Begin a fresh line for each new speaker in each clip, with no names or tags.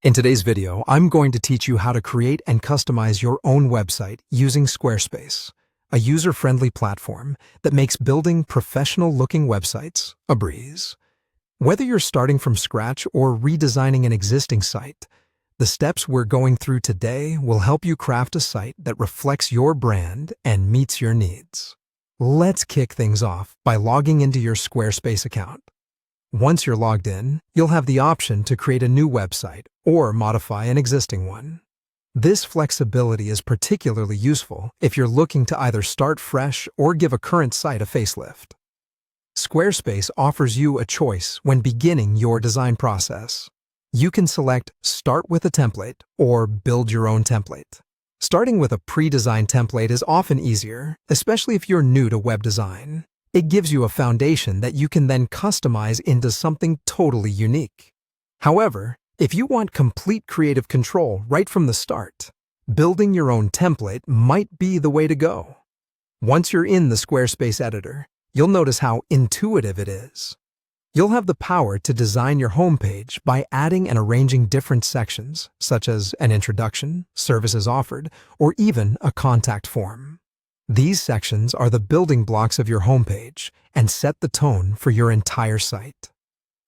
In today's video, I'm going to teach you how to create and customize your own website using Squarespace, a user-friendly platform that makes building professional-looking websites a breeze. Whether you're starting from scratch or redesigning an existing site, the steps we're going through today will help you craft a site that reflects your brand and meets your needs. Let's kick things off by logging into your Squarespace account. Once you're logged in, you'll have the option to create a new website or modify an existing one. This flexibility is particularly useful if you're looking to either start fresh or give a current site a facelift. Squarespace offers you a choice when beginning your design process. You can select Start with a template or Build your own template. Starting with a pre-designed template is often easier, especially if you're new to web design. It gives you a foundation that you can then customize into something totally unique. However, if you want complete creative control right from the start, building your own template might be the way to go. Once you're in the Squarespace editor, you'll notice how intuitive it is. You'll have the power to design your homepage by adding and arranging different sections, such as an introduction, services offered, or even a contact form. These sections are the building blocks of your homepage and set the tone for your entire site.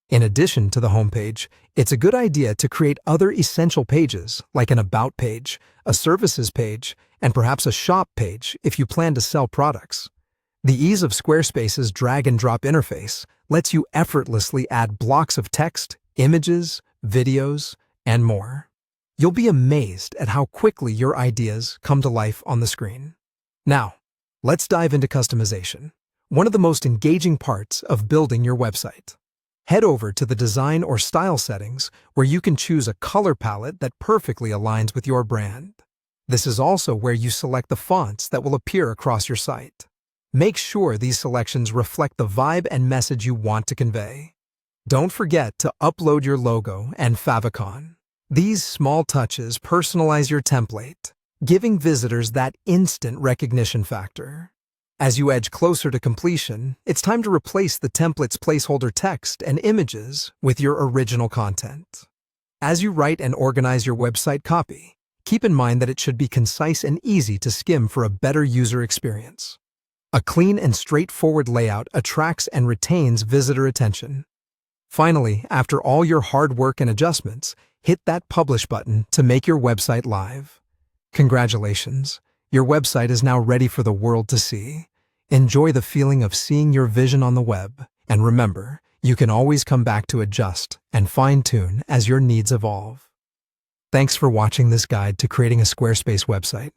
In addition to the homepage, it's a good idea to create other essential pages like an About page, a Services page, and perhaps a Shop page if you plan to sell products. The ease of Squarespace's drag-and-drop interface lets you effortlessly add blocks of text, images, videos, and more. You'll be amazed at how quickly your ideas come to life on the screen. Now, let's dive into customization, one of the most engaging parts of building your website. Head over to the Design or Style settings where you can choose a color palette that perfectly aligns with your brand. This is also where you select the fonts that will appear across your site. Make sure these selections reflect the vibe and message you want to convey. Don't forget to upload your logo and favicon. These small touches personalize your template, giving visitors that instant recognition factor. As you edge closer to completion, it's time to replace the template's placeholder text and images with your original content. As you write and organize your website copy, keep in mind that it should be concise and easy to skim for a better user experience. A clean and straightforward layout attracts and retains visitor attention. Finally, after all your hard work and adjustments, hit that Publish button to make your website live. Congratulations! Your website is now ready for the world to see. Enjoy the feeling of seeing your vision on the web, and remember, you can always come back to adjust and fine-tune as your needs evolve. Thanks for watching this guide to creating a Squarespace website.